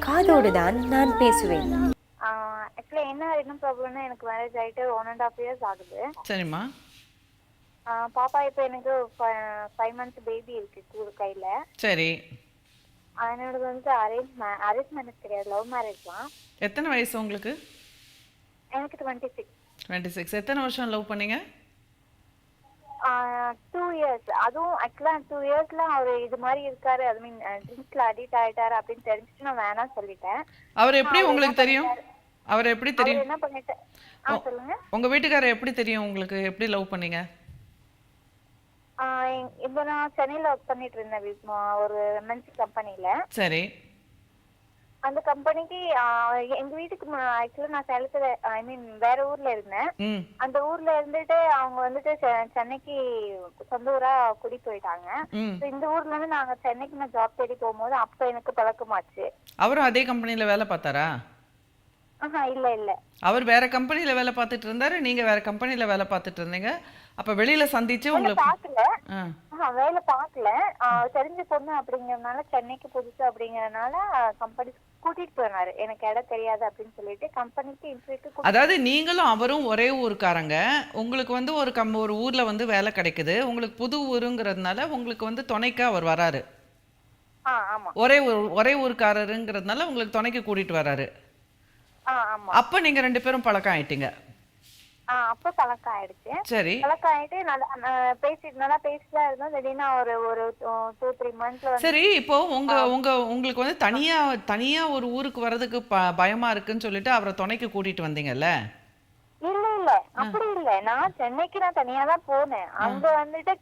காதோடுதான் நான் பேசுவேன். ஆக்சுவலா என்ன ப்ராப்ளம்னா எனக்கு மேரேஜ் ஆயிட்டு 1.5 years ஆகுது. சரிம்மா. பாப்பா இப்போ எனக்கு 5 months பேபி இருக்கு கையில. சரி. என்னோடது வந்து அரேஞ்ச் மேரேஜ் கிடையாது, லவ் மேரேஜ் தான். எத்தனை வயசு உங்களுக்கு? எனக்கு 26. 26. எத்தனை வருஷம் லவ் பண்ணீங்க? 2 years. அதுவும் ஆக்சுவலா 2 yearsல அவர் இது மாதிரி இருக்காரு, ஐ மீன் ட்ரிங்க்ஸ்ல அடிக்ட் ஆயிட்டாரு அப்படின்னு தெரிஞ்சுட்டு நான் வேணாம் சொல்லிட்டேன். அவர் எப்படி உங்களுக்கு தெரியும்? அவர் எப்படி தெரியும்? என்ன பண்ணிட்டேன்? சொல்லுங்க. உங்க வீட்டுக்காரர் எப்படி தெரியும் உங்களுக்கு? எப்படி லவ் பண்ணீங்க? இப்போ நான் சென்னையில ஒர்க் பண்ணிட்டு இருந்தேன் ஒரு எம்என்சி கம்பெனில. சரி. அந்த கம்பெனிக்கு எங்க வீட்டுக்கு ஆக்சுவலா நான் சேலத்துல, ஐ மீன் வேற ஊர்ல இருந்தேன். அந்த ஊர்ல இருந்துட்டு அவங்க வந்துட்டு சென்னைக்கு சொந்த ஊரா குடி போயிட்டாங்க. இந்த ஊர்ல இருந்து நாங்க சென்னைக்கு நான் ஜாப் தேடி போகும்போது அப்ப எனக்கு பழக்கமாச்சு. அவரும் அதே கம்பெனில வேலை பார்த்தாரா? இல்ல இல்ல, அவர் வேற கம்பெனில வேலை பார்த்துட்டு இருந்தாரு, நீங்க வேற கம்பெனில வேலை பார்த்துட்டு இருந்தீங்க. அப்ப வெளியில சந்திச்சு உங்களுக்கு பாக்கல, வேலை பார்க்கல. தெரிஞ்ச பொண்ணு அப்படிங்கறதுனால, சென்னைக்கு புதுசு அப்படிங்கறதுனால கம்பெனி கூட்டிட்டு போனாரு. எனக்கு இடம் தெரியாது அப்படின்னு சொல்லிட்டு கம்பெனிக்கு இன்டர்வியூக்கு. அதாவது நீங்களும் அவரும் ஒரே ஊருக்காரங்க. உங்களுக்கு வந்து ஒரு ஊர்ல வந்து வேலை கிடைக்குது. உங்களுக்கு புது ஊருங்கிறதுனால உங்களுக்கு வந்து துணைக்கா அவர் வராரு. ஆமா, ஒரே ஊருக்காரருங்கிறதுனால உங்களுக்கு துணைக்கு கூட்டிட்டு வராரு. ஆமா. அப்ப நீங்க 2 பேரும் பழக்கம் ஆயிட்டீங்க. அப்ப பழக்கம் ஆயிடுச்சு. சரி. பழக்கம் ஆயிட்டு நல்லா பேசிதான் இருந்தோம். திடீர்னு ஒரு 2-3 monthsல. சரி, இப்போ உங்களுக்கு வந்து தனியா ஒரு ஊருக்கு வர்றதுக்கு பயமா இருக்குன்னு சொல்லிட்டு அவரை துணைக்கு கூட்டிட்டு வந்தீங்கல்ல? இல்ல அப்படி இல்ல, நான் சென்னைக்கு தனியா தான் போனேன். அங்க வந்துட்டு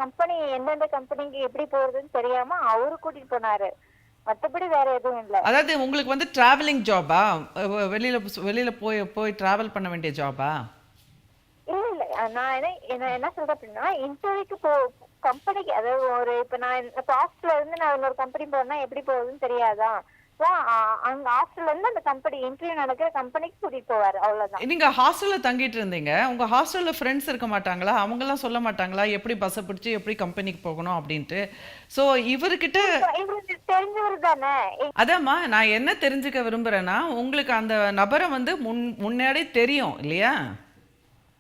கம்பெனி எந்தெந்த கம்பெனிக்கு எப்படி போறதுன்னு தெரியாம அவரு கூட்டிட்டு போனாரு. மத்தபடி வேற எதுவும் இல்ல. அதாவது உங்களுக்கு வந்து டிராவலிங் ஜாபா? வெளியில போய் டிராவல் பண்ண வேண்டிய ஜாபா? இல்ல நான் என்ன சொல்றேன் அப்படின்னா, இன்டர்வியூக்கு கம்பெனிக்கு, அதாவது இப்ப நான் ஹாஸ்டல்ல இருந்து நான் இன்னொரு கம்பெனி போறேன்னா எப்படி போகுதுன்னு தெரியாதா? அங்க ஹாஸ்டல்ல இருந்து அந்த கம்பெனி இன்டர்வியூ நடக்கிற கம்பெனிக்கு கூட்டிட்டு போவாரு, அவ்வளவுதான். நீங்க ஹாஸ்டல்ல தங்கிட்டு இருந்தீங்க, உங்க ஹாஸ்டல்ல ஃப்ரெண்ட்ஸ் இருக்க மாட்டாங்களா? அவங்க எல்லாம் சொல்ல மாட்டாங்களா எப்படி பஸ் பிடிச்சு எப்படி கம்பெனிக்கு போகணும் அப்படின்ட்டு? சோ இவர்கிட்ட தெரிஞ்சவர் தானே. அதாம்மா, நான் என்ன தெரிஞ்சுக்க விரும்புறேன்னா, உங்களுக்கு அந்த நபரை வந்து முன்னாடி தெரியும் இல்லையா?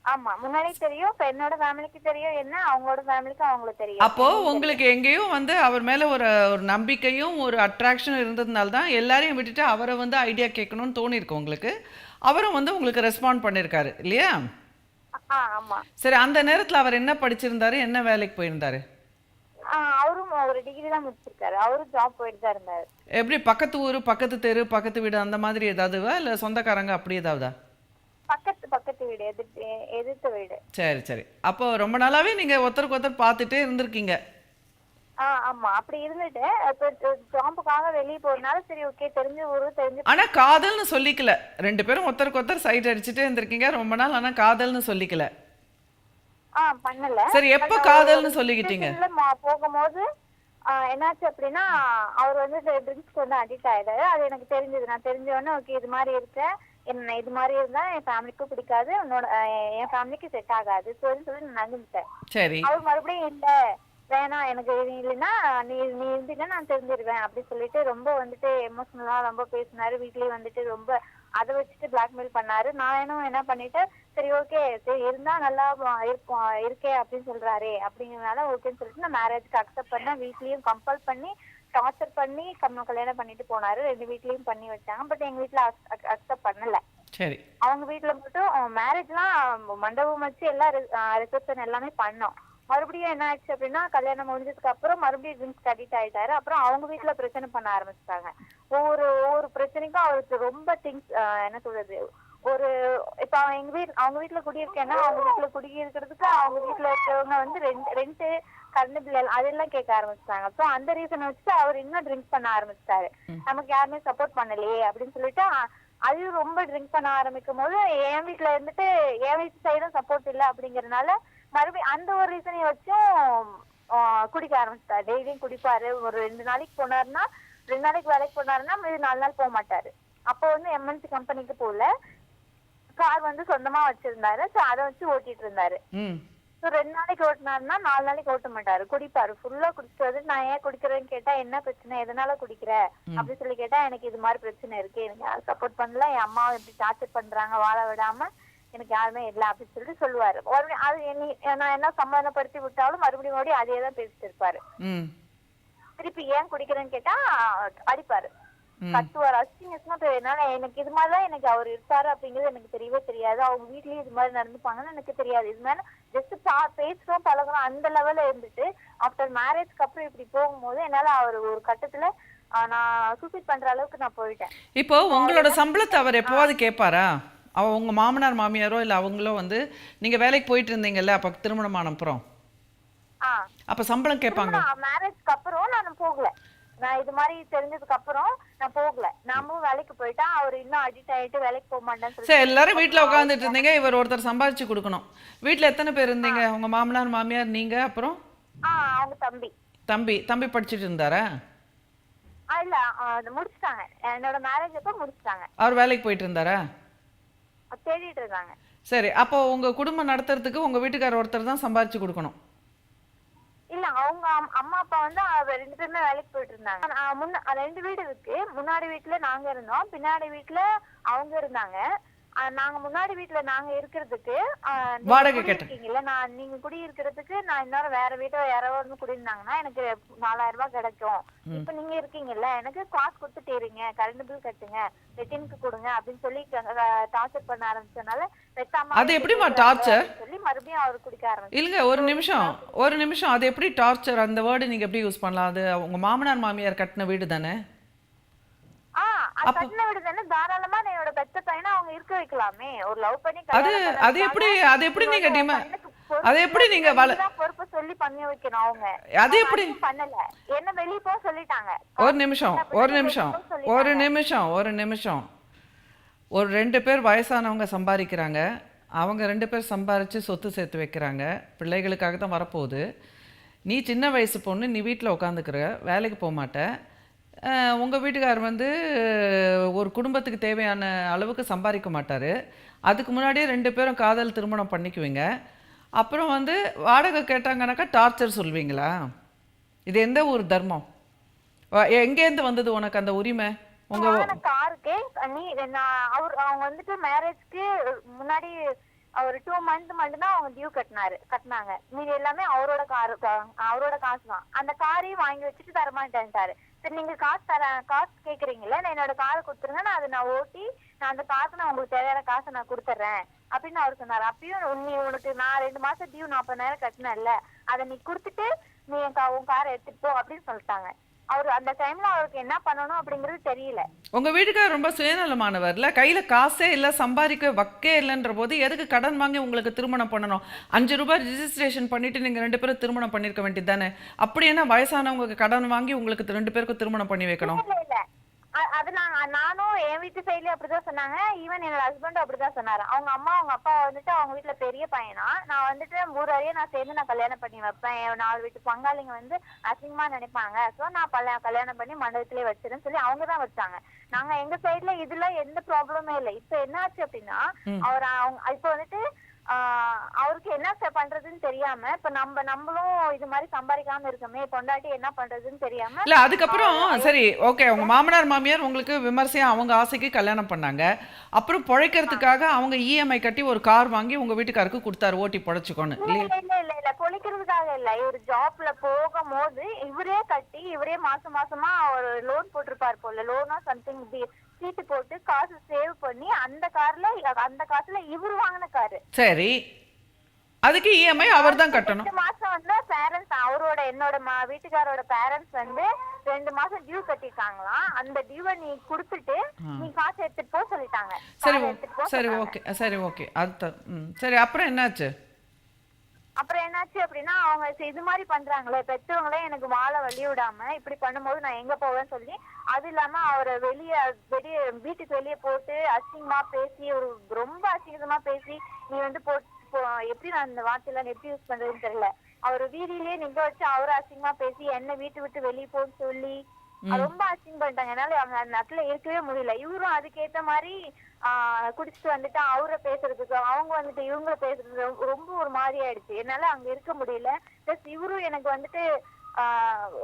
ஆமா, முன்னாடி தெரியும். இப்ப என்னோட ஃபேமிலிக்கு தெரியும், என்ன அவங்களோட ஃபேமிலிக்கு அவங்களுக்கு தெரியும். அப்போ உங்களுக்கு எங்கேயும் வந்து அவர் மேல ஒரு நம்பிக்கையும் ஒரு அட்ராக்ஷன் இருந்ததுனால தான் எல்லாரையும் விட்டுட்டு அவரை வந்து ஐடியா கேட்கணும்னு தோணி இருக்கு உங்களுக்கு. அவரும் வந்து உங்களுக்கு ரெஸ்பாண்ட் பண்ணிருக்காரு இல்லையா? ஆமா. சரி, அந்த நேரத்துல அவர் என்ன படிச்சிருந்தாரு, என்ன வேலைக்கு போயிருந்தாரு? அவரும் ஒரு டிகிரி தான் முடிச்சிருக்காரு. அவரும் ஜாப் போயிட்டு தான் இருந்தாரு. எப்படி பக்கத்து ஊரு, பக்கத்து தெரு, பக்கத்து வீடு அந்த மாதிரி ஏதாவதுவா இல்ல சொந்தக்காரங்க அப்படி ஏதாவதா? பக்கத்து வீடு, எதிர்த்த வீடு. சரி. அப்போ ரொம்ப நாளாவே நீங்க ஒருத்தருக்கு ஒருத்தர் பார்த்துட்டே இருந்திருக்கீங்க. ஆமா, அப்படி இருந்துட்டு ஜாம்புக்காக வெளியே போறதுனால சரி ஓகே, தெரிஞ்ச ஊரு தெரிஞ்சு. ஆனா காதல்னு சொல்லிக்கல, 2 பேரும் ஒருத்தருக்கு ஒருத்தர் சைட் அடிச்சுட்டே இருந்திருக்கீங்க ரொம்ப நாள். ஆனா காதல்னு சொல்லிக்கல. பண்ணல. சரி, எப்ப காதல்னு சொல்லிக்கிட்டீங்க? போகும்போது என்னாச்சு அப்படின்னா, அவர் வந்து ட்ரிங்க்ஸ்க்கு வந்து அடிக்ட் ஆயிடாரு. அது எனக்கு தெரிஞ்சது. நான் தெரிஞ்சவொடனே ஓகே இது மாதிரி இருக்கேன், என்ன இது மாதிரி இருந்தா என் ஃபேமிலிக்கும் பிடிக்காது, என் ஃபேமிலிக்கு செட் ஆகாது சொல்லி நான் நம்பிட்டேன். சரி. அவர் மறுபடியும் இல்ல வேணாம், எனக்கு இல்லைன்னா நீ இருந்தீங்கன்னா நான் தெரிஞ்சிருவேன் அப்படி சொல்லிட்டு ரொம்ப வந்துட்டு எமோஷனலா ரொம்ப பேசினாரு. வீட்லயே வந்துட்டு ரொம்ப அதை வச்சுட்டு பிளாக்மெயில் பண்ணாரு. நான் என்ன பண்ணிட்டேன், சரி ஓகே சரி இருந்தா நல்லா இருக்கே அப்படின்னு சொல்றாரு அப்படிங்கறதுனால ஓகேன்னு சொல்லிட்டு நான் மேரேஜ்க்கு அக்செப்ட் பண்ணேன். வீட்லயும் கம்பல் பண்ணி டார்ச்சர் பண்ணி கல்யாணம் பண்ணிட்டு போனாரு. 2 வீட்லயும் பண்ணி வச்சாங்க. பட் எங்க வீட்ல அக்செப்ட் பண்ணல. சரி. அவங்க வீட்ல மட்டும் மேரேஜ்லாம் மண்டபம் வச்சு எல்லாம் ரிசப்ஷன் எல்லாமே பண்ணோம். மறுபடியும் என்ன ஆச்சு அப்படின்னா, கல்யாணம் முடிஞ்சதுக்கு அப்புறம் மறுபடியும் ட்ரிங்க்ஸ் அடிக்ட் ஆயிட்டாரு. அப்புறம் அவங்க வீட்ல பிரச்சனை பண்ண ஆரம்பிச்சிட்டாங்க. ஒவ்வொரு பிரச்சனைக்கும் அவருக்கு ரொம்ப திங்ஸ் என்ன சொல்றது, இப்ப அவங்க வீட்ல குடியிருக்கேன்னா அவங்க வீட்ல குடியிருக்கிறதுக்கு அவங்க வீட்ல இருக்கவங்க வந்து ரெண்ட் கரண்ட் பில் அதெல்லாம் கேட்க ஆரம்பிச்சிட்டாங்க. ஸோ அந்த ரீசனை வச்சுட்டு அவர் இன்னும் ட்ரிங்க் பண்ண ஆரம்பிச்சிட்டாரு. நமக்கு யாருமே சப்போர்ட் பண்ணலையே அப்படின்னு சொல்லிட்டு அதையும் ரொம்ப ட்ரிங்க் பண்ண ஆரம்பிக்கும் போது என் வீட்ல இருந்துட்டு என் வீட்டு சைடும் சப்போர்ட் இல்லை அப்படிங்கறதுனால மறுபடியும் அந்த ஒரு ரீசனையும் வச்சும் குடிக்க ஆரம்பிச்சிட்டாரு. டெய்லியும் குடிப்பாரு. ஒரு 2 நாளைக்கு போனாருன்னா 2 நாளைக்கு வேலைக்கு போனாருன்னா மீது 4 நாள் போக மாட்டாரு. அப்போ வந்து எம்என்சி கம்பெனிக்கு போல கார் வந்து சொந்தமா வச்சிருந்தாரு. ஸோ அதை வச்சு ஓட்டிட்டு இருந்தாரு. ஸோ ஸோ 2 நாளைக்கு ஓட்டினாருன்னா 4 நாளைக்கு ஓட்ட மாட்டாரு, குடிப்பாரு. ஃபுல்லா குடிச்சிட்டு வந்து நான் ஏன் குடிக்கிறேன்னு கேட்டா என்ன பிரச்சனை, எதனால குடிக்கிற அப்படின்னு சொல்லி கேட்டா எனக்கு இது மாதிரி பிரச்சனை இருக்கு, எனக்கு யாரும் சப்போர்ட் பண்ணல, என் அம்மா இப்படி டார்ச்சர் பண்றாங்க, வாழ விடாம எனக்கு யாருமே இல்லை அப்படின்னு சொல்லிட்டு சொல்லுவாரு. மறுபடியும் அது நான் என்ன சமாதானப்படுத்தி விட்டாலும் மறுபடியும் அதே தான் பேசிட்டு இருப்பாரு. திருப்பி ஏன் குடிக்கிறேன்னு கேட்டா அடிப்பாரு, கத்துவார், அசிங்கமா. என்னால எனக்கு இது மாதிரிதான் எனக்கு அவர் இருப்பாரு அப்படிங்கிறது எனக்கு தெரியவே தெரியாது. அவங்க வீட்லயும் இது மாதிரி நடந்துப்பாங்கன்னு எனக்கு தெரியாது. இது மாதிரி ஜஸ்ட் பேசுறோம் பழகுறோம் அந்த லெவல்ல இருந்துட்டு ஆஃப்டர் மேரேஜ்க்கு அப்புறம் இப்படி போகும்போது என்னால அவர் ஒரு கட்டத்துல நான் சூசைட் பண்ற அளவுக்கு நான் போயிட்டேன். இப்போ உங்களோட சம்பளத்தை அவர் எப்போவாது கேட்பாரா? உங்க மாமனார் மாமியாரோ இல்ல அவங்களோ வந்து நீங்க வேலைக்கு போயிட்டு இருந்தீங்கல்ல அப்ப திருமணமான அப்புறம் அப்ப சம்பளம் கேட்பாங்க? மேரேஜ்க்கு அப்புறம் நான் போகல, நான் இது மாதிரி தெரிஞ்சதுக்கு அப்புறம் நான் போகல. நாமும் வேலைக்கு போயிட்டா அவர் இன்னும் அடிக்ட் ஆயிட்டு வேலைக்கு போக மாட்டேன்னு சரி, எல்லாரும் வீட்டுல உட்காந்துட்டு இருந்தீங்க, இவர் ஒருத்தர் சம்பாதிச்சு கொடுக்கணும். வீட்டுல எத்தனை பேர் இருந்தீங்க? உங்க மாமனார் மாமியார் நீங்க அப்புறம் அவங்க தம்பி. தம்பி படிச்சுட்டு இருந்தாரா? இல்ல முடிச்சிட்டாங்க, என்னோட மேரேஜ் அப்ப முடிச்சிட்டாங்க. அவர் வேலைக்கு போயிட்டு இருந்தாரா? தேடிட்டு இருக்காங்க. சரி, அப்போ உங்க குடும்பம் நடத்துறதுக்கு உங்க வீட்டுக்காரர் ஒருத்தர் தான் சம்பாதிச்சு கொடுக்கணும். இல்ல அவங்க அம்மா அப்பா வந்து 2 பேருமே வேலைக்கு போயிட்டு இருந்தாங்க. 2 வீடு இருக்கு. முன்னாடி வீட்டுல நாங்க இருந்தோம், பின்னாடி வீட்டுல அவங்க இருந்தாங்க. நாங்க முன்னாடி வீட்டுல நாங்க இருக்கிறதுக்கு வாடகை கேட்டீங்கல்ல, நீங்க குடி இருக்கிறதுக்கு நான் இன்னொரு வேற வீட்டை யாராவது குடியிருந்தாங்கன்னா எனக்கு 4000 ரூபாய் கிடைக்கும். இப்ப நீங்க இருக்கீங்கல்ல, எனக்கு காசு கொடுத்துட்டீங்க, கரண்ட் பில் கட்டுங்க, ரெட்டினுக்கு கொடுங்க அப்படின்னு சொல்லி டார்ச்சர் பண்ண ஆரம்பிச்சதுனால அது எப்படிமா டார்ச்சர் சொல்லி மறுபடியும் அவர் குடிக்க ஆரம்பிச்சு. இல்லங்க, ஒரு நிமிஷம் அது எப்படி டார்ச்சர்? அந்த வேர்டு நீங்க எப்படி யூஸ் பண்ணலாம்? அது உங்க மாமனார் மாமியார் கட்டின வீடு தானே? கட்டின வீடு தானே, தாராளமா என்னோட பெத்த பையனை அவங்க இருக்க வைக்கலாமே. ஒரு லவ் பண்ணி அது எப்படி நீங்க அது எப்படி நீங்க பொறுப்பு சொல்லி பண்ணி வைக்கணும். அவங்க அது எப்படி பண்ணல, என்ன வெளிய போ சொல்லிட்டாங்க. ஒரு நிமிஷம் ஒரு 2 பேர் வயசானவங்க சம்பாதிக்கிறாங்க, அவங்க 2 பேர் சம்பாரிச்சு சொத்து சேர்த்து வைக்கிறாங்க, பிள்ளைகளுக்காக தான் வரப்போகுது. நீ சின்ன வயசு பொண்ணு, நீ வீட்டில் உட்காந்துக்கிற, வேலைக்கு போக மாட்ட. உங்கள் வீட்டுக்காரர் வந்து ஒரு குடும்பத்துக்கு தேவையான அளவுக்கு சம்பாதிக்க மாட்டார். அதுக்கு முன்னாடியே 2 பேரும் காதல் திருமணம் பண்ணிக்குவீங்க. அப்புறம் வந்து வாடகை கேட்டாங்கனாக்கா டார்ச்சர் சொல்வீங்களா? இது எந்த ஒரு தர்மம்? எங்கேருந்து வந்தது உனக்கு அந்த உரிமை? காருக்கு அவங்க வந்துட்டு மேரேஜ்க்கு முன்னாடி அவர் 2 மந்த் மட்டும்தான் அவங்க டியூ கட்டினாங்க. மீதி எல்லாமே அவரோட காசு தான். அந்த காரையும் வாங்கி வச்சுட்டு தரமாட்டேன்ட்டாரு. சரி, நீங்க காசு கேக்குறீங்கல்ல, நான் என்னோட காரை கொடுத்துருங்க, நான் அதை ஓட்டி நான் அந்த காசு நான் உங்களுக்கு தேவையான காசை நான் கொடுத்துட்றேன் அப்படின்னு அவர் சொன்னாரு. அப்பயும் உனக்கு நான் 2 மாசம் டியூ 40,000 கட்டினேன்ல, அதை நீ கொடுத்துட்டு நீ உன் காரை எடுத்துட்டு போ அப்படின்னு சொல்லிட்டாங்க. அவரு அந்த டைம்ல அவருக்கு என்ன பண்ணணும் அப்படிங்கிறது தெரியல. உங்க வீட்டுக்காரர் ரொம்ப சுயநலமானவர்ல, கையில காசே இல்ல, சம்பாதிக்க வக்கே இல்லைன்ற போது எதுக்கு கடன் வாங்கி உங்களுக்கு திருமணம் பண்ணணும்? 5 ரூபாய் ரிஜிஸ்ட்ரேஷன் பண்ணிட்டு நீங்க 2 பேரும் திருமணம் பண்ணிருக்க வேண்டியது தானே. அப்படி என்ன வயசானவங்களுக்கு கடன் வாங்கி உங்களுக்கு 2 பேருக்கும் திருமணம் பண்ணி வைக்கணும்? அது நானும் என் வீட்டு சைட்லயும் அப்படிதான் சொன்னாங்க. ஈவன் என்னோட ஹஸ்பண்டும் அப்படிதான் சொன்னாரு. அவங்க அம்மா அவங்க அப்பா வந்துட்டு அவங்க வீட்டுல பெரிய பையனா, நான் வந்துட்டு ஊரறிய நான் சேர்ந்து நான் கல்யாணம் பண்ணி வைப்பேன், 4 வீட்டு பங்காளிங்க வந்து அசிங்கமா நினைப்பாங்க, சோ நான் கல்யாணம் பண்ணி மண்டபத்திலே வச்சிருன்னு சொல்லி அவங்கதான் வச்சாங்க. நாங்க எங்க சைட்ல இதுல எந்த ப்ராப்ளமே இல்லை. இப்ப என்ன ஆச்சு அப்படின்னா, இப்ப வந்துட்டு அவருக்கு என்ன பண்றதுன்னு தெரியாம, இப்ப நம்மளும் இது மாதிரி சம்பாதிக்காம இருக்கமே, பொண்டாட்டி என்ன பண்றதுன்னு தெரியாம இல்ல. அதுக்கப்புறம் சரி, ஓகே, உங்க மாமனார் மாமியார் உங்களுக்கு விமர்சையா அவங்க ஆசைக்கு கல்யாணம் பண்ணாங்க. அப்புறம் பொழைக்கிறதுக்காக அவங்க இஎம்ஐ கட்டி ஒரு கார் வாங்கி உங்க வீட்டுக்காருக்கு கொடுத்தாரு, ஓட்டி பொழைச்சுக்கோன்னு. இல்ல பொழைக்கிறதுக்காக இல்ல, ஒரு ஜாப்ல போகும்போது இவரே கட்டி இவரே மாசமா ஒரு லோன் போட்டிருப்பாரு போல, லோனா சம்திங் சீட்டு போட்டு காசு சேவ் பண்ணி அந்த காசுல இவரு வாங்கின காரு. சரி, அதுக்கு இஎம்ஐ அவர் தான் கட்டணும். 2 மாசம் வந்து பேரண்ட்ஸ் என்னோட வீட்டுக்காரோட பேரண்ட்ஸ் வந்து 2 மாசம் டியூ கட்டிட்டாங்களாம். அந்த டியூவை நீ குடுத்துட்டு நீ காசு எடுத்துட்டு போ சொல்லிட்டாங்க. சரி ஓகே அது சரி. அப்புறம் என்னாச்சு அப்படின்னா, அவங்க இது மாதிரி பண்றாங்களே, பெற்றவங்களே எனக்கு வாழ வழி விடாம இப்படி பண்ணும்போது நான் எங்க போவேன்னு சொல்லி, அது இல்லாம அவரை வீட்டுக்கு வெளியே போட்டு அசிங்கமா பேசி, ரொம்ப அசிங்கமா பேசி, நீ வந்து எப்படி நான் இந்த வார்த்தையெல்லாம் எப்படி யூஸ் பண்றதுன்னு தெரியல, அவர் வீதியிலேயே நிக்க வச்சு அவரை அசிங்கமா பேசி என்ன வீட்டு விட்டு வெளியே போன்னு சொல்லி ரொம்ப அசிங்கம் பண்ணிட்டாங்க. என்னால அந்த இடத்துல இருக்கவே முடியல. இவரும் அதுக்கேத்த மாதிரி குடிச்சிட்டு வந்துட்டு அவரை பேசுறதுக்கு, அவங்க வந்துட்டு இவங்களை பேசுறதுக்கு ரொம்ப ஒரு மாதிரி ஆயிடுச்சு. என்னால அங்க இருக்க முடியல. பிளஸ் இவரும் எனக்கு வந்துட்டு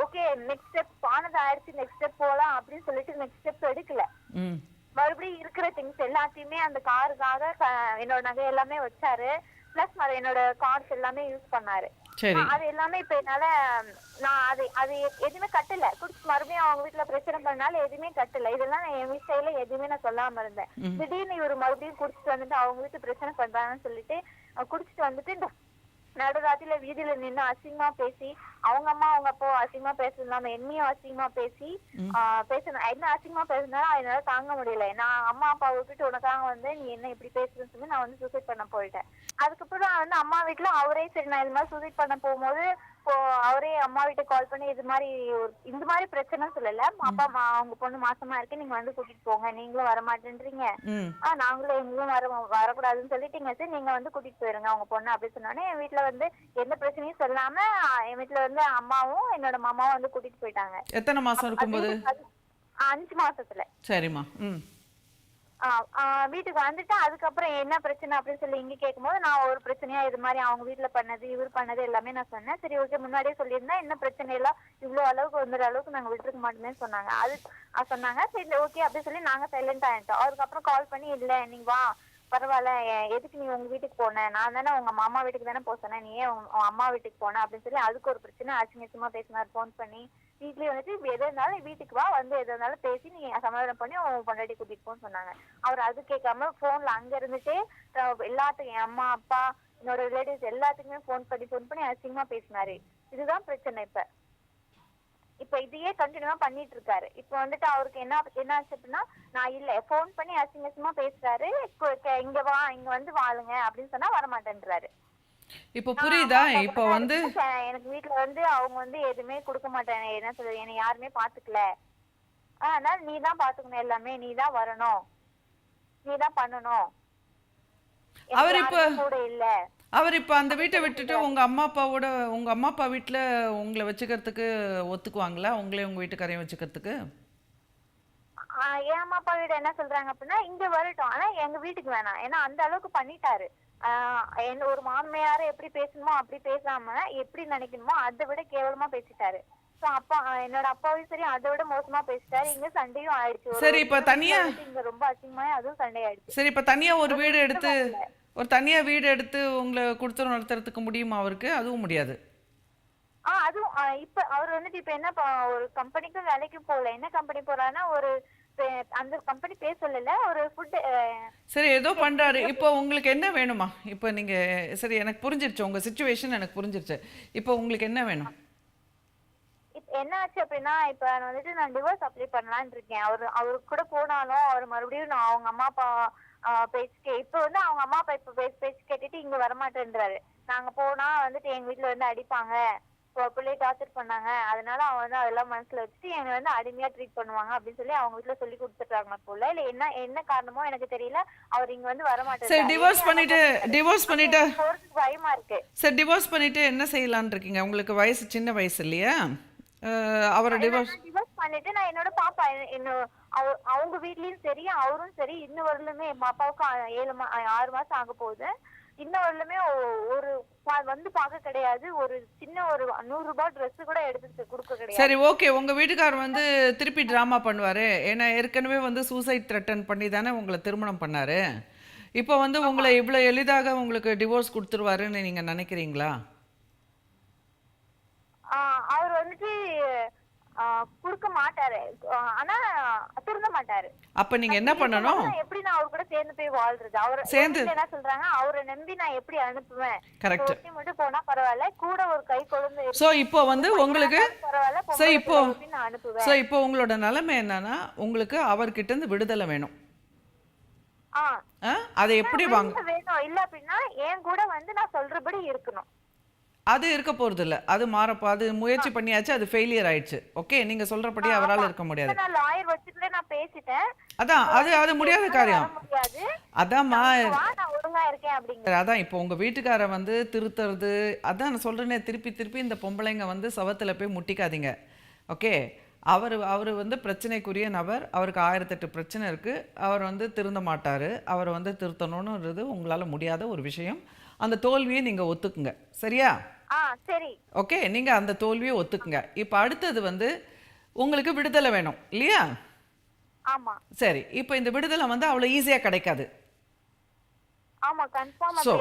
ஓகே நெக்ஸ்ட் ஸ்டெப் ஆனது ஆயிடுச்சு, நெக்ஸ்ட் ஸ்டெப் போலாம் அப்படின்னு சொல்லிட்டு நெக்ஸ்ட் ஸ்டெப் எடுக்கல. மறுபடியும் இருக்கிற திங்ஸ் எல்லாத்தையுமே அந்த காருக்காக என்னோட நகை எல்லாமே வச்சாரு. பிளஸ் என்னோட கார்ட்ஸ் எல்லாமே யூஸ் பண்ணாரு. அது எல்லாமே இப்ப என்னால நான் அது எதுவுமே கட்டல. குடிச்சு மறுபடியும் அவங்க வீட்டுல பிரச்சனை பண்ணாலும் எதுவுமே கட்டல. இதெல்லாம் நான் என் வீட்ல எதுவுமே நான் சொல்லாம இருந்தேன். திடீர்னு இவரு மறுபடியும் குடிச்சிட்டு வந்துட்டு அவங்க வீட்டு பிரச்சனை பண்றாங்கன்னு சொல்லிட்டு குடிச்சிட்டு வந்துட்டு இந்த நடுராத்திரில வீதியில நின்று அசிங்கமா பேசி, அவங்க அம்மா அவங்க அப்போ அசிங்கமா பேசுனாம என்னையும் அசிங்கமா பேசி பேசணும். என்ன அசிங்கமா பேசுனாலும் அதனால தாங்க முடியல. நான் அம்மா அப்பா விட்டுட்டு உனக்காக வந்து நீ என்ன இப்படி பேசுறேன்னு சொல்லி நான் வந்து சூசைட் பண்ண போயிட்டேன். அதுக்கப்புறம் வந்து அம்மா வீட்டுல அவரே சரி நான் இது மாதிரி சூசைட் பண்ண போகும்போது அவரே அம்மா வீட்டுக்கு கால் பண்ணி இந்த மாதிரி பிரச்சனை சொல்லல. அப்பா அவங்க பொண்ணு மாசமா இருக்கு, நீங்க வந்து கூட்டிட்டு போங்க, நீங்களும் வரமாட்டேன்றீங்க, நாங்களும் எங்களும் வரக்கூடாதுன்னு சொல்லிட்டீங்க சார், நீங்க வந்து கூட்டிட்டு போயிருங்க அவங்க பொண்ணு அப்படின்னு சொன்னோன்னே என் வீட்டுல வந்து எந்த பிரச்சனையும் சொல்லாம என் வீட்டுல வந்து அம்மாவும் என்னோட மாமாவும் வந்து கூட்டிட்டு போயிட்டாங்க. எத்தனை மாசம் இருக்கும்போது? 5 மாசத்துல. சரிம்மா. வீட்டுக்கு வந்துட்டு அதுக்கப்புறம் என்ன பிரச்சனை அப்படின்னு சொல்லி இங்க கேட்கும்போது நான் ஒரு பிரச்சனையா இது மாதிரி அவங்க வீட்டுல பண்ணது இவர் பண்ணது எல்லாமே நான் சொன்னேன். சரி ஓகே முன்னாடியே சொல்லியிருந்தா என்ன பிரச்சனை எல்லாம் இவ்வளவு அளவுக்கு வந்துற அளவுக்கு நாங்க விட்டுருக்க மாட்டோமே சொன்னாங்க. சொன்னாங்க சரி ஓகே அப்படின்னு சொல்லி நாங்க சைலண்ட் ஆயிட்டோம். அதுக்கப்புறம் கால் பண்ணி இல்ல நீ வா பரவாயில்ல, எதுக்கு நீ உங்க வீட்டுக்கு போன, நான் தானே உங்க மாமா வீட்டுக்கு தானே போக சொன்னேன், நீ ஏன் உங்க அம்மா வீட்டுக்கு போன அப்படின்னு சொல்லி அதுக்கு ஒரு பிரச்சனை அசிங்கமா பேசினார். போன் பண்ணி வீட்லயே வந்துட்டு எது இருந்தாலும் வீட்டுக்கு வா, வந்து எது இருந்தாலும் பேசி நீ சமாதானம் பண்ணி உன் பொண்டாட்டி கூட்டிட்டு போன்னு சொன்னாங்க. அவர் அது கேட்காம போன்ல அங்க இருந்துட்டு எல்லாத்துக்கும் என் அம்மா அப்பா என்னோட ரிலேட்டிவ்ஸ் எல்லாத்துக்குமே போன் பண்ணி அசிங்கமா பேசினாரு. இதுதான் பிரச்சனை. இப்ப இதையே கண்டினியூவா பண்ணிட்டு இருக்காரு. இப்ப வந்துட்டு அவருக்கு என்ன ஆச்சு அப்படின்னா நான் இல்ல போன் பண்ணி அசிங்கமா பேசுறாரு. இங்க வா இங்க வந்து வாழுங்க அப்படின்னு சொன்னா வரமாட்டேன்றாரு. இப்ப புரியுதா? இப்ப வந்து எனக்கு வீட்டுல வந்து அவங்க வந்து எதுவுமே கொடுக்க மாட்டேன், என்ன சொல்றது, என்னை யாருமே பாத்துக்கல, அதனால நீ தான் பாத்துக்கணும், எல்லாமே நீ தான் வரணும், நீ தான் பண்ணணும், அவர் இப்ப கூட இல்ல. அவர் இப்ப அந்த வீட்டை விட்டுட்டு உங்க அம்மா அப்பா வீட்டுல உங்களை வச்சுக்கிறதுக்கு ஒத்துக்குவாங்களா? உங்களே உங்க வீட்டுக்காரையும் வச்சுக்கிறதுக்கு? என் அம்மா அப்பா வீடு என்ன சொல்றாங்க அப்படின்னா இங்க வரட்டும், ஆனா எங்க வீட்டுக்கு வேணாம். ஏன்னா அந்த அளவுக்கு பண்ணிட்டாரு. ஒரு மாமியார எப்படி பேசணுமோ அப்படி பேசாம எப்படி நினைக்கணுமோ அதை விட கேவலமா பேசிட்டாரு. அப்பா என்னோட அப்பாவையும் சரி அதை விட மோசமா பேசிட்டாரு. இங்க சண்டையும் ஆயிடுச்சு. சரி இப்ப தனியா இங்க ரொம்ப அசிங்கமா அதுவும் சண்டை ஆயிடுச்சு. சரி இப்ப தனியா ஒரு வீடு எடுத்து உங்களை கொடுத்து நடத்துறதுக்கு முடியுமா அவருக்கு? அதுவும் முடியாது. அதுவும் இப்ப அவர் வந்துட்டு இப்ப என்ன ஒரு கம்பெனிக்கும் வேலைக்கும் போகல. என்ன கம்பெனி போறாருன்னா ஒரு அந்த கம்பெனி பேர் சொல்லல, ஒரு ஃபுட் சரி ஏதோ பண்றாரு. இப்போ உங்களுக்கு என்ன வேணுமா? இப்போ நீங்க சரி எனக்கு புரிஞ்சிருச்சு, உங்க சிச்சுவேஷன் எனக்கு புரிஞ்சிருச்சு. இப்போ உங்களுக்கு என்ன வேணும்? என்ன ஆச்சு அப்படின்னா இப்ப வந்துட்டு நான் டிவோர்ஸ் அப்ளை பண்ணலான்னு இருக்கேன். அவருக்கு கூட போனாலும் அவர் மறுபடியும் நான் அவங்க அம்மா அப்பா பேச்சு இப்ப வந்து அவங்க அம்மா அப்பா இப்ப பேச்சு கேட்டுட்டு இங்க வரமாட்டேன்றாரு. நாங்க போனா வந்துட்டு எங்க வீட்டுல வந்து அடிப்பாங்க, பிள்ளைய டார்ச்சர் பண்ணாங்க, அதனால அவன் வந்து அதெல்லாம் மனசுல வச்சுட்டு என்னை வந்து அடிமையா ட்ரீட் பண்ணுவாங்க அப்படின்னு சொல்லி அவங்க வீட்டுல சொல்லி கொடுத்துட்டாங்க போல. இல்ல என்ன காரணமோ எனக்கு தெரியல, அவர் இங்க வந்து வரமாட்டாரு. சரி டிவோர்ஸ் பண்ணிட்டு பயமா இருக்கு. சரி டிவோர்ஸ் பண்ணிட்டு என்ன செய்யலாம்னு இருக்கீங்க? உங்களுக்கு வயசு சின்ன வயசு இல்லையா? அவரை டிவோர்ஸ் பண்ணிட்டு நான் என்னோட பாப்பா அவங்க வீட்லயும் சரி அவரும் சரி இன்ன வரலுமே என் பாப்பாவுக்கு 6 மாசம் ஆக போகுது. இன்ன வரலுமே ஒரு வந்து பார்க்க கிடையாது. ஒரு சின்ன ஒரு 100 ரூபாய் ட்ரெஸ் கூட எடுத்து கொடுக்க கிடையாது. சரி ஓகே, உங்க வீட்டுக்காரர் வந்து திருப்பி டிராமா பண்ணுவாரு. ஏன்னா ஏற்கனவே வந்து சூசைட் த்ரெட்டன் பண்ணி தானே உங்களை திருமணம் பண்ணாரு. இப்போ வந்து உங்களை இவ்வளவு எளிதாக உங்களுக்கு டிவோர்ஸ் கொடுத்துருவாருன்னு நீங்க நினைக்கிறீங்களா? அவர் வந்துட்டு குடுக்க மாட்டாரு, ஆனா திருந்த மாட்டாரு. அப்ப நீங்க என்ன பண்ணணும்? எப்படி நான் அவர் கூட சேர்ந்து போய் வாழ்றது? அவர் சேர்ந்து என்ன சொல்றாங்க, அவரை நம்பி நான் எப்படி அனுப்புவேன்? கரெக்ட். மட்டும் போனா பரவாயில்ல, கூட ஒரு கை குழந்தை. சோ இப்போ வந்து உங்களுக்கு பரவாயில்ல அனுப்புவேன். சோ இப்போ உங்களோட நிலைமை என்னன்னா உங்களுக்கு அவர்கிட்ட இருந்து விடுதலை வேணும். அதை எப்படி வாங்க வேணும்? இல்ல அப்படின்னா என் கூட வந்து நான் சொல்றபடி இருக்கணும். அது இருக்க போறது இல்ல, அது அது முயற்சி பண்ணியாச்சு, அது ஃபெயிலியர் ஆயிடுச்சு. ஓகே, நீங்க சொல்றபடி அவரால் இருக்க முடியாது. நான் லாயர் வச்சிட்டு நான் பேசிட்டேன். அதான் அது முடியாத காரியம். அதான்மா நான் ஒழுங்கா இருக்கேன் அப்படிங்க. அதான் இப்போ உங்க வீட்டுக்கார வந்து திருத்துறது, அதான் நான் சொல்றேனே திருப்பி இந்த பொம்பளைங்க வந்து சவத்துல போய் முட்டிக்காதீங்க. ஓகே, அவர் வந்து பிரச்சனைக்குரிய நபர். அவருக்கு 1008 பிரச்சனை இருக்கு. அவர் வந்து திருந்த மாட்டாரு. அவரை வந்து திருத்தணும்ன்றது உங்களால முடியாத ஒரு விஷயம். அந்த தோல்வியை நீங்க ஒத்துக்குங்க. சரியா? சரி. ஓகே. நீங்க அந்த தோல்வியை ஒத்துக்குங்க. இப்போ அடுத்தது வந்து உங்களுக்கு விடுதலை வேணும் இல்லையா? ஆமா. சரி. இப்போ இந்த விடுதலை வந்து அவ்வளோ ஈஸியா கிடைக்காது. ஆமா, கன்ஃபார்ம் ஸோ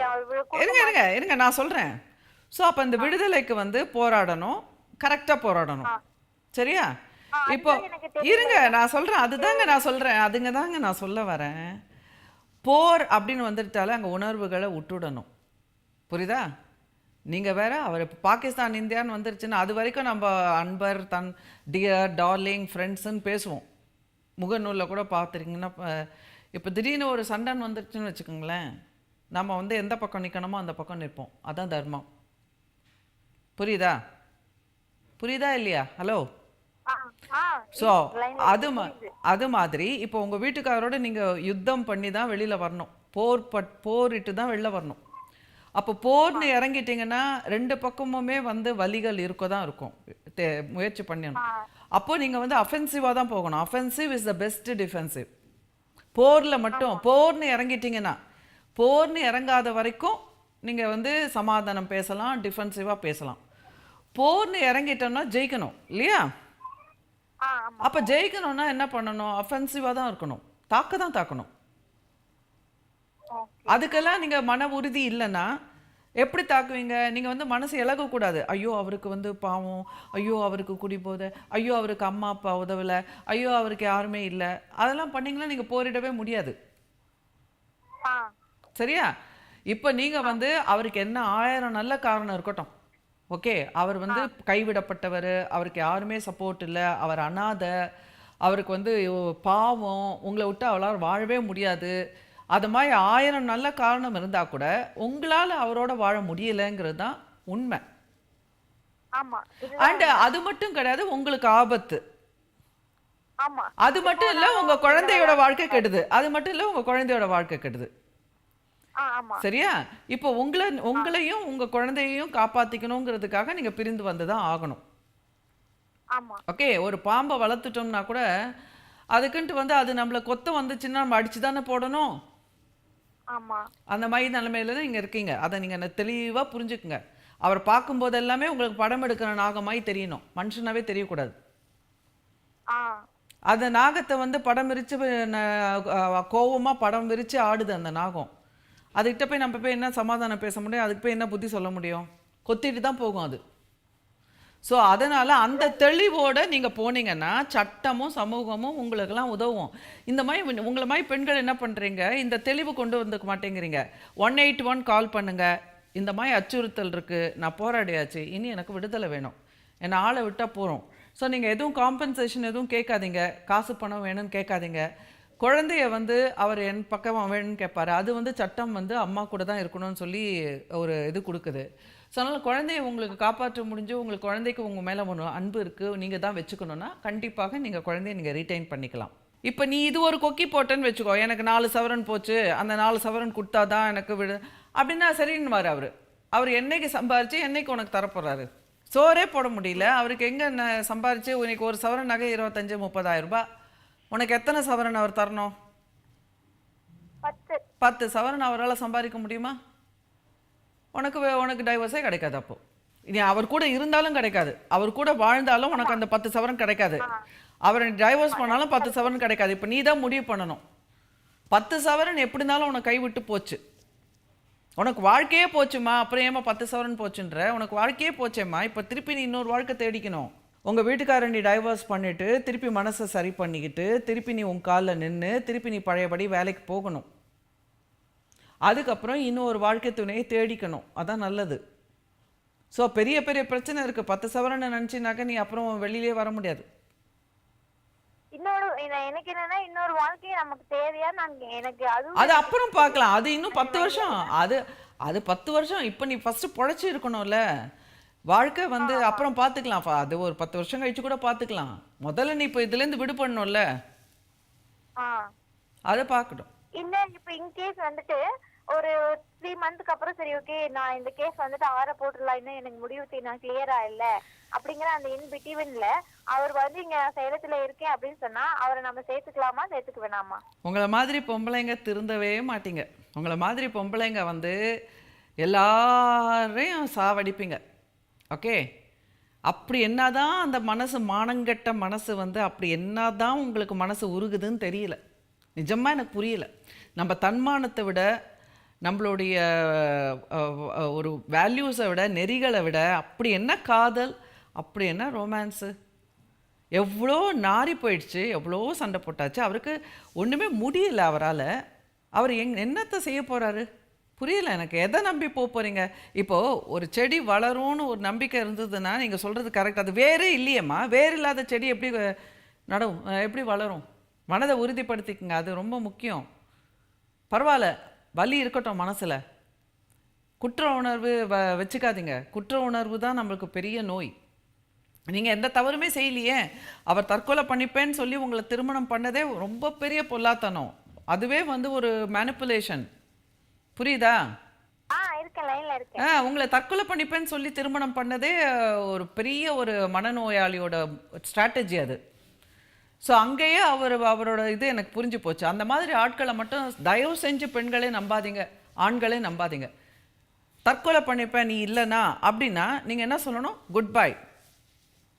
அப்படி இருங்க நான் சொல்றேன். ஸோ அப்போ இந்த விடுதலைக்கு வந்து போராடணும். கரெக்டா போராடணும். சரியா? இப்போ அதுதான் எனக்கு தெரியல. இருங்க நான் சொல்றேன். அதுதாங்க நான் சொல்றேன். அதுங்க தாங்க நான் சொல்ல வரேன். போர் அப்படின்னு வந்துட்டாலே அங்க உணர்வுகளை விட்டுடணும். புரியுதா? நீங்க வேற அவர் பாகிஸ்தான் இந்தியான்னு வந்துருச்சுன்னா அது வரைக்கும் நம்ம அன்பர் தன் டியர் டார்லிங் ஃப்ரெண்ட்ஸ்ன்னு பேசுவோம். முகநூலில் கூட பார்த்துருக்கீங்கன்னா இப்போ திடீர்னு ஒரு சண்டைன்னு வந்துருச்சுன்னு வச்சுக்கோங்களேன், நம்ம வந்து எந்த பக்கம் நிற்கணுமோ அந்த பக்கம் நிற்போம். அதான் தர்மம். புரியுதா? புரியுதா இல்லையா? ஹலோ. ஸோ அது மாதிரி இப்போ உங்கள் வீட்டுக்காரரோட நீங்கள் யுத்தம் பண்ணி தான் வெளியில் வரணும். போரிட்டு தான் வெளில வரணும். அப்போ போர்னு இறங்கிட்டீங்கன்னா 2 பக்கமுமே வந்து வலிகள் இருக்க தான் இருக்கும். முயற்சி பண்ணணும். அப்போ நீங்கள் வந்து அஃபென்சிவாக தான் போகணும். Offensive is the best defensive. போரில் மட்டும் போர்னு இறங்கிட்டீங்கன்னா, போர்னு இறங்காத வரைக்கும் நீங்கள் வந்து சமாதானம் பேசலாம், டிஃபென்சிவாக பேசலாம். போர்னு இறங்கிட்டோம்னா ஜெயிக்கணும் இல்லையா? அப்போ ஜெயிக்கணும்னா என்ன பண்ணணும்? அஃபென்சிவாக தான் இருக்கணும். தாக்கணும். அதுக்கெல்லாம் நீங்கள் மன உறுதி இல்லைன்னா எப்படி தாக்குவீங்க? நீங்கள் வந்து மனசு இழகக்கூடாது. ஐயோ அவருக்கு வந்து பாவம், ஐயோ அவருக்கு குடிபோதை, ஐயோ அவருக்கு அம்மா அப்பா உதவலை, ஐயோ அவருக்கு யாருமே இல்லை, அதெல்லாம் பண்ணிங்கன்னா நீங்கள் போரிடவே முடியாது. சரியா? இப்போ நீங்கள் வந்து அவருக்கு என்ன 1000 நல்ல காரணம் இருக்கட்டும். ஓகே, அவர் வந்து கைவிடப்பட்டவர், அவருக்கு யாருமே சப்போர்ட் இல்லை, அவர் அனாதை, அவருக்கு வந்து பாவம், உங்களை விட்டு அவளால் வாழவே முடியாது, அது மாதிரி 1000 நல்ல காரணம் இருந்தால் கூட உங்களால் அவரோட வாழ முடியலைங்கிறது தான் உண்மை. அண்ட் அது மட்டும் கிடையாது, உங்களுக்கு ஆபத்து. அது மட்டும் இல்லை, உங்கள் குழந்தையோட வாழ்க்கை கெடுது. அது மட்டும் இல்லை, உங்கள் குழந்தையோட வாழ்க்கை கெடுது. சரியா? இப்போ உங்களையும் உங்க குழந்தையையும் காப்பாத்திக்கணுங்கிறதுக்காக நீங்க பிரிந்து வந்துதான் ஆகணும். ஓகே, ஒரு பாம்பை வளர்த்துட்டோம்னா கூட அதுக்குன்ட்டு வந்து அது நம்மளை கொத்த வந்துச்சுன்னா நம்ம அடிச்சு தானே போடணும். அந்த மாதிரி நிலைமையில தான் நீங்க இருக்கீங்க. அதை நீங்க தெளிவா புரிஞ்சுக்குங்க. அவர் பார்க்கும்போது எல்லாமே உங்களுக்கு படம் எடுக்கிற நாகமாய் தெரியணும், மனுஷனாவே தெரியக்கூடாது. அந்த நாகத்தை வந்து படம் விரிச்சு கோவமா படம் விரிச்சு ஆடுது அந்த நாகம். அதுக்கிட்ட போய் நம்ம போய் என்ன சமாதானம் பேச முடியும்? அதுக்கு போய் என்ன புத்தி சொல்ல முடியும்? கொத்திட்டு தான் போகும் அது. ஸோ அதனால் அந்த தெளிவோட நீங்கள் போனீங்கன்னா சட்டமும் சமூகமும் உங்களுக்கெல்லாம் உதவும். இந்த மாதிரி உங்களை மாதிரி பெண்கள் என்ன பண்ணுறீங்க? இந்த தெளிவு கொண்டு வந்துக்க மாட்டேங்கிறீங்க. 181 கால் பண்ணுங்கள். இந்த மாதிரி அச்சுறுத்தல் இருக்குது, நான் போராடியாச்சு, இனி எனக்கு விடுதலை வேணும், என்னை ஆளை விட்டால் போகிறோம். ஸோ நீங்கள் எதுவும் காம்பன்சேஷன் எதுவும் கேட்காதீங்க, காசு பணம் வேணும்னு கேட்காதீங்க. குழந்தைய வந்து அவர் என் பக்கம் வேணும்னு கேட்பாரு. அது வந்து சட்டம் வந்து அம்மா கூட தான் இருக்கணும்னு சொல்லி ஒரு இது கொடுக்குது. ஸோ அதனால் குழந்தைய உங்களுக்கு காப்பாற்ற முடிஞ்சு, உங்களுக்கு குழந்தைக்கு உங்கள் மேலே ஒன்று அன்பு இருக்குது, நீங்கள் தான் வச்சுக்கணுன்னா கண்டிப்பாக நீங்கள் குழந்தைய நீங்கள் ரீட்டைன் பண்ணிக்கலாம். இப்போ நீ இது ஒரு கொக்கி போட்டேன்னு வச்சுக்கோ, எனக்கு 4 சவரன் போச்சு, அந்த 4 சவரன் கொடுத்தா தான் எனக்கு விடு அப்படின்னா சரின்னுவார். அவர் என்னைக்கு சம்பாரிச்சு என்னைக்கு உனக்கு தரப்போகிறாரு? சோறே போட முடியல அவருக்கு. எங்கே சம்பாரிச்சு உனக்கு ஒரு சவரன் நகை 25-30,000 ரூபாய். உனக்கு எத்தனை சவரன் அவர் தரணும்? 10 சவரன் அவரால் சம்பாதிக்க முடியுமா? உனக்கு டைவர்ஸே கிடைக்காது. அப்போ இனி அவர் கூட இருந்தாலும் கிடைக்காது, அவர் கூட வாழ்ந்தாலும் உனக்கு அந்த 10 சவரன் கிடைக்காது. அவரை டைவர்ஸ் பண்ணாலும் 10 சவரன் கிடைக்காது. இப்போ நீ தான் முடிவு பண்ணணும். 10 சவரன் எப்படி இருந்தாலும் உனக்கு கைவிட்டு போச்சு, உனக்கு வாழ்க்கையே போச்சுமா. அப்புறம் ஏமா 10 சவரன் போச்சுன்ற? உனக்கு வாழ்க்கையே போச்சேம்மா. இப்போ திருப்பி நீ இன்னொரு வாழ்க்கை தேடிக்கணும். உங்கள் வீட்டுக்காரன் நீ டைவர்ஸ் பண்ணிவிட்டு திருப்பி மனசை சரி பண்ணிக்கிட்டு திருப்பி நீ உன் காலில் நின்று திருப்பி நீ பழையபடி வேலைக்கு போகணும். அதுக்கப்புறம் இன்னும் ஒரு வாழ்க்கை துணையை தேடிக்கணும். அதான் நல்லது. ஸோ பெரிய பெரிய பிரச்சனை இருக்குது. 10 சவரன் நினச்சினாக்க நீ அப்புறம் வெளியிலே வர முடியாது. எனக்கு என்னன்னா இன்னொரு வாழ்க்கையை நமக்கு தேவையா? அது அப்புறம் பார்க்கலாம். அது இன்னும் 10 வருஷம். அது 10 வருஷம். இப்போ நீ ஃபர்ஸ்ட் பொழைச்சி இருக்கணும்ல. வாழ்க்கை வந்து அப்புறம் பார்த்துக்கலாம். அது ஒரு 10 வருஷம் கழிச்சு கூட பார்த்துக்கலாம். முதல்ல நீ இப்போ இதுலேருந்து விடுபடணும்ல, அதை பார்க்கணும். இல்ல இப்போ இன் கேஸ் வந்துட்டு ஒரு 3 மந்த்க்கு அப்புறம் சரி ஓகே நான் இந்த கேஸ் வந்துட்டு ஆற போட்டுடலாம், இன்னும் எனக்கு முடிவு நான் கிளியரா இல்ல அப்படிங்கிற அந்த இன் பிட்வீன்ல அவர் வந்து இங்க சேலத்துல இருக்கேன் அப்படின்னு சொன்னா அவரை நம்ம சேர்த்துக்கலாமா சேர்த்துக்க வேணாமா? உங்களை மாதிரி பொம்பளைங்க திருந்தவே மாட்டீங்க. உங்களை மாதிரி பொம்பளைங்க வந்து எல்லாரையும் சாவடிப்பீங்க. ஓகே? அப்படி என்னதான் அந்த மனசு மானங்கெட்ட மனசு வந்து அப்படி என்னதான் உங்களுக்கு மனசு உருகுதுன்னு தெரியல. நிஜமா எனக்கு புரியல. நம்ம தன்மானத்தை விட நம்மளுடைய ஒரு வேல்யூஸை விட நெறிகளை விட அப்படி என்ன காதல், அப்படி என்ன ரொமான்ஸு? எவ்வளோ நாறி போயிடுச்சு, எவ்வளோ சண்டை போட்டாச்சு, அவருக்கு ஒன்றுமே முடியல அவரால். அவர் என்னத்தை செய்ய போகிறாரு புரியல எனக்கு. எதை நம்பி போக போகிறீங்க? இப்போது ஒரு செடி வளரும்னு ஒரு நம்பிக்கை இருந்ததுன்னா நீங்கள் சொல்கிறது கரெக்ட். அது வேறே இல்லையம்மா. வேறு இல்லாத செடி எப்படி நடும், எப்படி வளரும்? மனதை உறுதிப்படுத்திக்கங்க, அது ரொம்ப முக்கியம். பரவாயில்ல, வலி இருக்கட்டும் மனசில். குற்ற உணர்வு வச்சுக்காதீங்க. குற்ற உணர்வு தான் நம்மளுக்கு பெரிய நோய். நீங்கள் எந்த தவறுமே செய்யலையே, அவர் தற்கொலை பண்ணிப்பேன்னு சொல்லி உங்களை திருமணம் பண்ணதே ரொம்ப பெரிய பொல்லாத்தனம். அதுவே வந்து ஒரு மேனிப்புலேஷன். புரியுதா? இருக்கேன், லைன்ல இருக்கேன். உங்களை தற்கொலை பண்ணிப்பேன்னு சொல்லி திருமணம் பண்ணதே ஒரு பெரிய ஒரு மனநோயாளியோட ஸ்ட்ராட்டஜி அது. ஸோ அங்கேயே அவரோட இது எனக்கு புரிஞ்சு போச்சு. அந்த மாதிரி ஆட்களை மட்டும் தயவு செஞ்சு பெண்களே நம்பாதீங்க, ஆண்களே நம்பாதீங்க. தற்கொலை பண்ணிப்பேன் நீ இல்லைனா அப்படின்னா நீங்கள் என்ன சொல்லணும்? குட் பை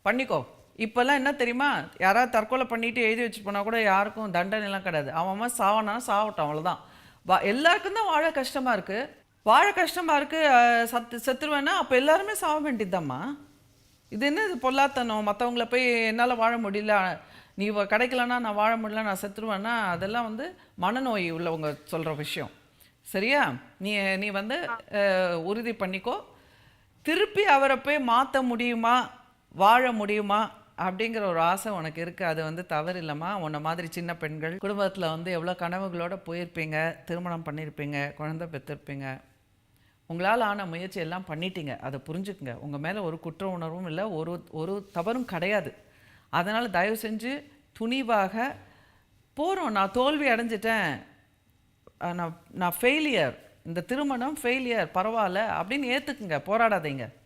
பண்ணிக்கோ. இப்போல்லாம் என்ன தெரியுமா, யாராவது தற்கொலை பண்ணிட்டு எழுதி வச்சு போனால் கூட யாருக்கும் தண்டனைலாம் கிடையாது. அவன் சாவனா சாவட்டும், அவ்வளோதான். எல்லாருக்கும் தான் வாழ கஷ்டமாக இருக்குது. வாழ கஷ்டமாக இருக்குது, செத்துருவேன்னா அப்போ எல்லாருமே சாக வேண்டியதுதாம்மா. இது என்ன இது பொல்லாத்தனம்? மற்றவங்கள போய் என்னால் வாழ முடியல, நீ கிடைக்கலன்னா நான் வாழ முடியல, நான் செத்துருவேன்னா அதெல்லாம் வந்து மனநோய் உள்ளவங்க சொல்கிற விஷயம். சரியா? நீ வந்து உறுதி பண்ணிக்கோ. திருப்பி அவரை போய் மாற்ற முடியுமா, வாழ முடியுமா அப்படிங்கிற ஒரு ஆசை உனக்கு இருக்குது. அது வந்து தவறு இல்லைம்மா. உன்னை மாதிரி சின்ன பெண்கள் குடும்பத்தில் வந்து எவ்வளோ கனவுகளோடு போயிருப்பீங்க, திருமணம் பண்ணியிருப்பீங்க, குழந்தை பெற்றிருப்பீங்க. உங்களால் ஆன முயற்சி எல்லாம் பண்ணிட்டீங்க. அதை புரிஞ்சுக்குங்க. உங்கள் மேலே ஒரு குற்ற உணர்வும் இல்லை, ஒரு தவறும் கிடையாது. அதனால் தயவு செஞ்சு துணிவாக போகிறோம். நான் தோல்வி அடைஞ்சிட்டேன், நான் ஃபெயிலியர், இந்த திருமணம் ஃபெயிலியர், பரவாயில்ல அப்படின்னு ஏற்றுக்குங்க. போராடாதீங்க.